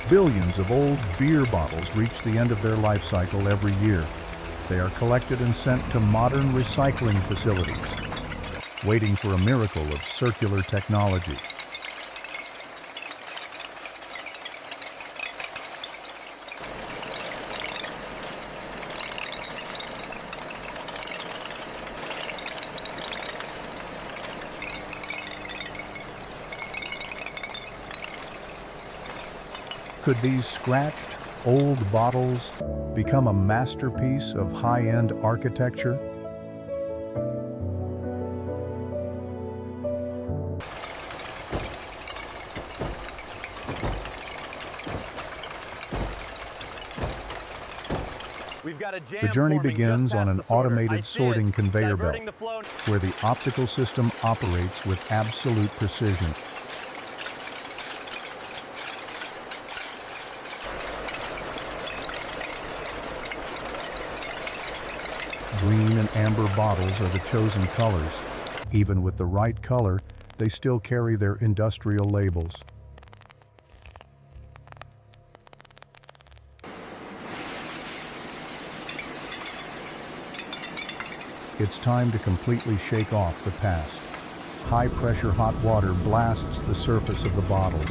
Billions of old beer bottles reach the end of their life cycle every year. They are collected and sent to modern recycling facilities, waiting for a miracle of circular technology. Could these scratched, old bottles become a masterpiece of high-end architecture? The journey begins on an automated sorting conveyor belt, where the optical system operates with absolute precision. Green and amber bottles are the chosen colors. Even with the right color, they still carry their industrial labels. It's time to completely shake off the past. High-pressure hot water blasts the surface of the bottles.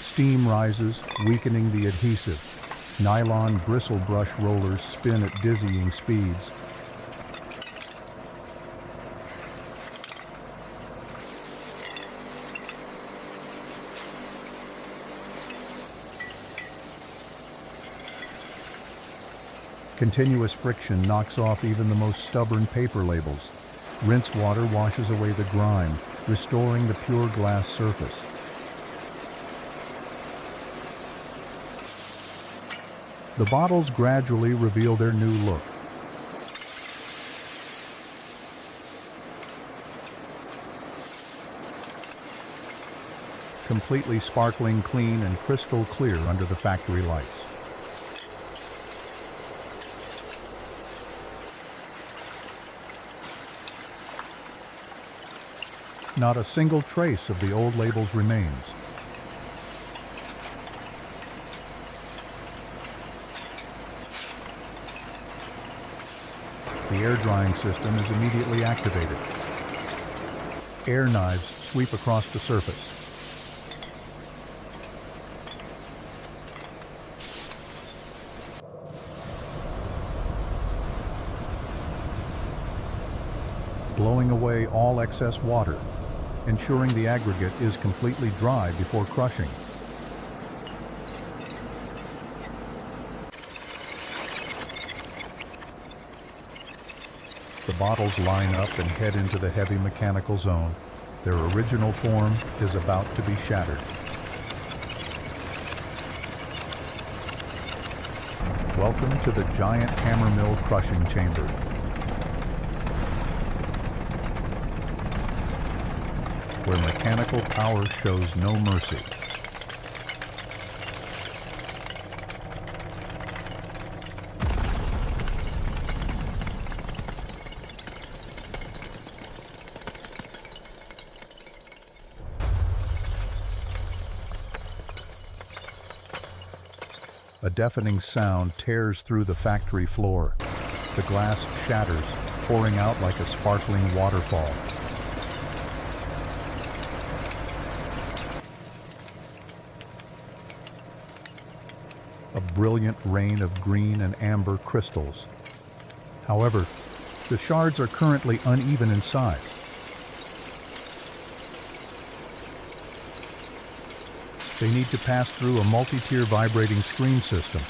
Steam rises, weakening the adhesive. Nylon bristle brush rollers spin at dizzying speeds. Continuous friction knocks off even the most stubborn paper labels. Rinse water washes away the grime, restoring the pure glass surface. The bottles gradually reveal their new look. Completely sparkling clean and crystal clear under the factory lights. Not a single trace of the old labels remains. The air drying system is immediately activated. Air knives sweep across the surface. Blowing away all excess water, ensuring the aggregate is completely dry before crushing. The bottles line up and head into the heavy mechanical zone. Their original form is about to be shattered. Welcome to the giant hammer mill crushing chamber. Where mechanical power shows no mercy. A deafening sound tears through the factory floor. The glass shatters, pouring out like a sparkling waterfall. A brilliant rain of green and amber crystals. However, the shards are currently uneven in size. They need to pass through a multi-tier vibrating screen system.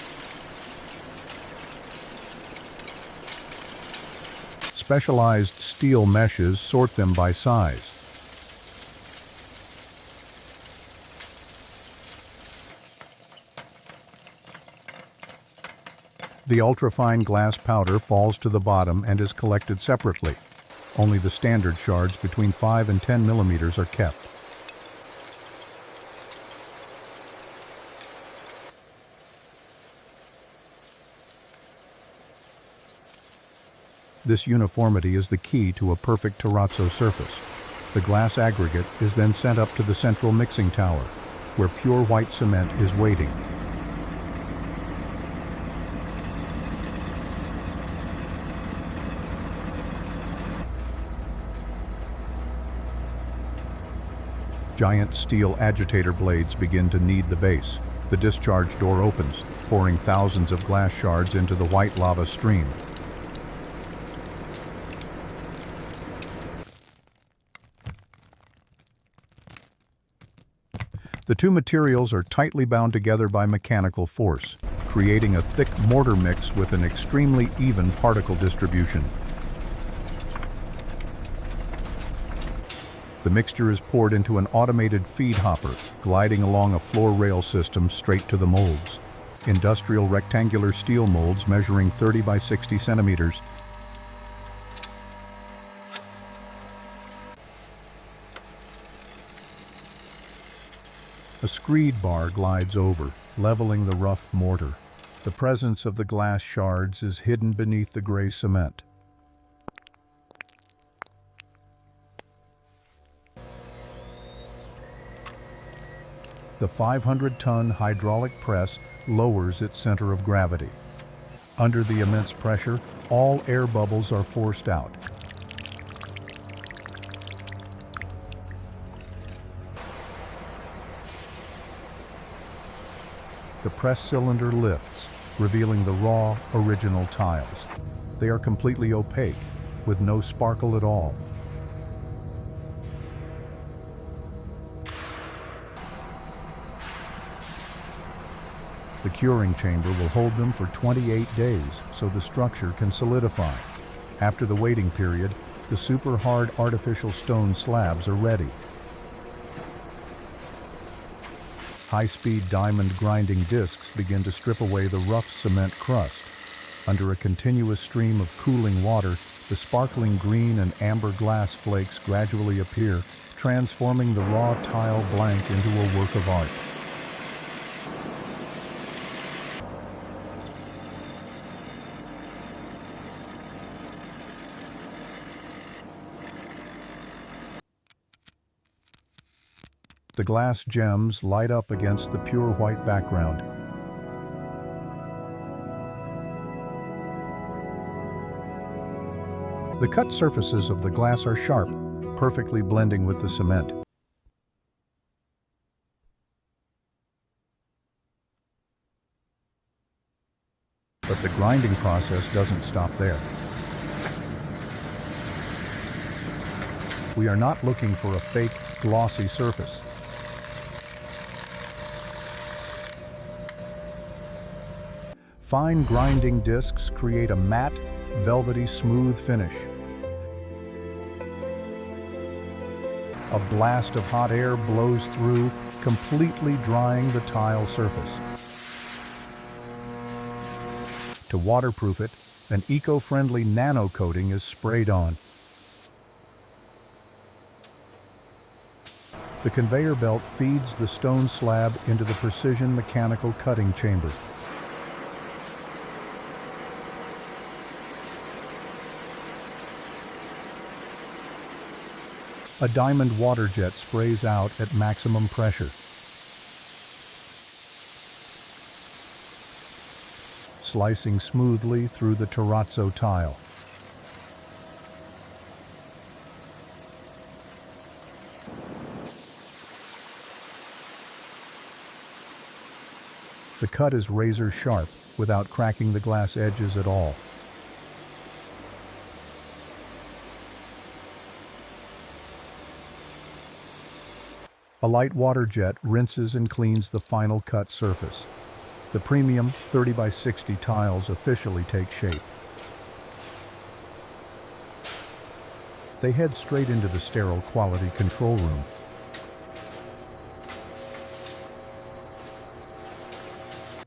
Specialized steel meshes sort them by size. The ultrafine glass powder falls to the bottom and is collected separately. Only the standard shards between 5 and 10 millimeters are kept. This uniformity is the key to a perfect terrazzo surface. The glass aggregate is then sent up to the central mixing tower, where pure white cement is waiting. Giant steel agitator blades begin to knead the base. The discharge door opens, pouring thousands of glass shards into the white lava stream. The two materials are tightly bound together by mechanical force, creating a thick mortar mix with an extremely even particle distribution. The mixture is poured into an automated feed hopper, gliding along a floor rail system straight to the molds. Industrial rectangular steel molds measuring 30 by 60 centimeters. A screed bar glides over, leveling the rough mortar. The presence of the glass shards is hidden beneath the gray cement. The 500-ton hydraulic press lowers its center of gravity. Under the immense pressure, all air bubbles are forced out. The press cylinder lifts, revealing the raw, original tiles. They are completely opaque, with no sparkle at all. The curing chamber will hold them for 28 days, so the structure can solidify. After the waiting period, the super hard artificial stone slabs are ready. High-speed diamond grinding discs begin to strip away the rough cement crust. Under a continuous stream of cooling water, the sparkling green and amber glass flakes gradually appear, transforming the raw tile blank into a work of art. The glass gems light up against the pure white background. The cut surfaces of the glass are sharp, perfectly blending with the cement. But the grinding process doesn't stop there. We are not looking for a fake, glossy surface. Fine grinding discs create a matte, velvety, smooth finish. A blast of hot air blows through, completely drying the tile surface. To waterproof it, an eco-friendly nano coating is sprayed on. The conveyor belt feeds the stone slab into the precision mechanical cutting chamber. A diamond water jet sprays out at maximum pressure. Slicing smoothly through the terrazzo tile. The cut is razor sharp without cracking the glass edges at all. A light water jet rinses and cleans the final cut surface. The premium 30 by 60 tiles officially take shape. They head straight into the sterile quality control room.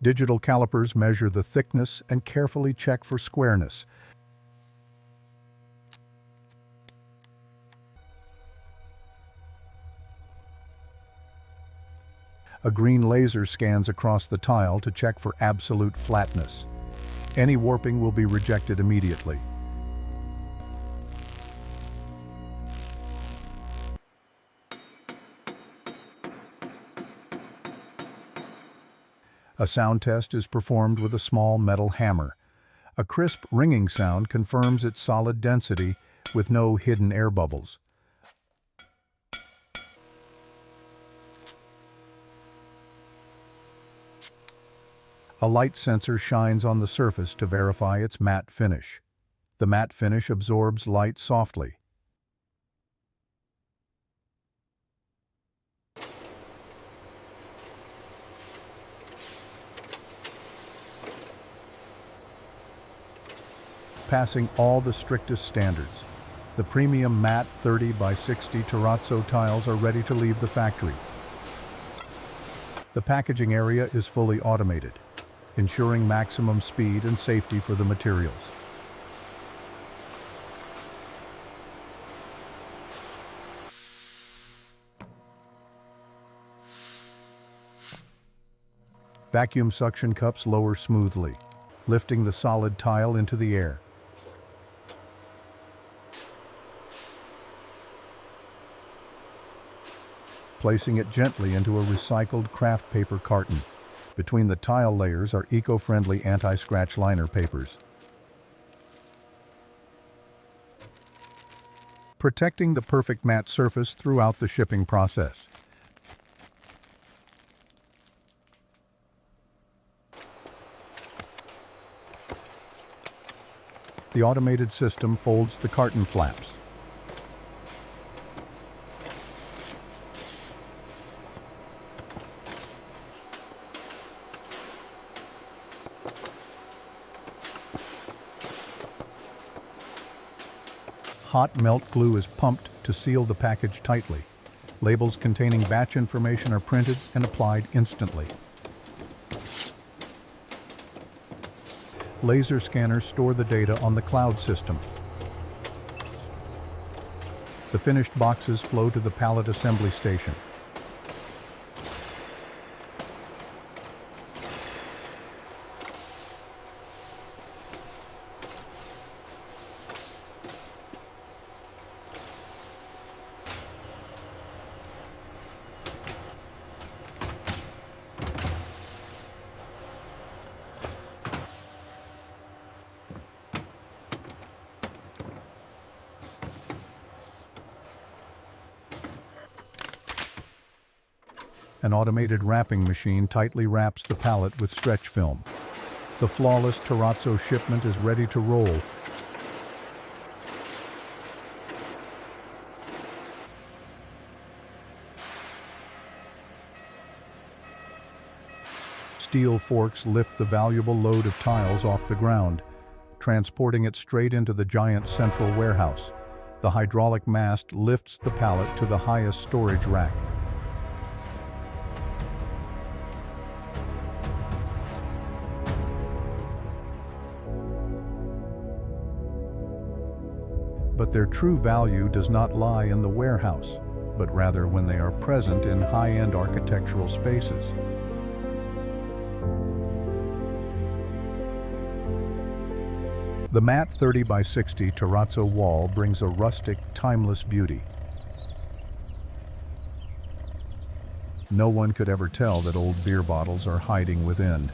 Digital calipers measure the thickness and carefully check for squareness. A green laser scans across the tile to check for absolute flatness. Any warping will be rejected immediately. A sound test is performed with a small metal hammer. A crisp ringing sound confirms its solid density with no hidden air bubbles. A light sensor shines on the surface to verify its matte finish. The matte finish absorbs light softly. Passing all the strictest standards. The premium matte 30 by 60 Terrazzo tiles are ready to leave the factory. The packaging area is fully automated, ensuring maximum speed and safety for the materials. Vacuum suction cups lower smoothly, lifting the solid tile into the air. Placing it gently into a recycled craft paper carton. Between the tile layers are eco-friendly anti-scratch liner papers, protecting the perfect matte surface throughout the shipping process. The automated system folds the carton flaps. Hot melt glue is pumped to seal the package tightly. Labels containing batch information are printed and applied instantly. Laser scanners store the data on the cloud system. The finished boxes flow to the pallet assembly station. An automated wrapping machine tightly wraps the pallet with stretch film. The flawless Terrazzo shipment is ready to roll. Steel forks lift the valuable load of tiles off the ground, transporting it straight into the giant central warehouse. The hydraulic mast lifts the pallet to the highest storage rack. But their true value does not lie in the warehouse, but rather when they are present in high-end architectural spaces. The matte 30 by 60 Terrazzo wall brings a rustic, timeless beauty. No one could ever tell that old beer bottles are hiding within.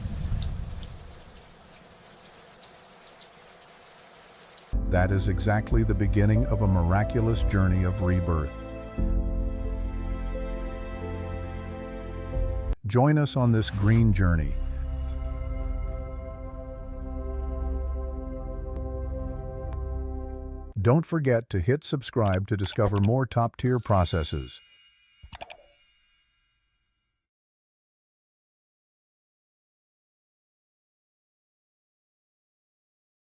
That is exactly the beginning of a miraculous journey of rebirth. Join us on this green journey. Don't forget to hit subscribe to discover more top-tier processes.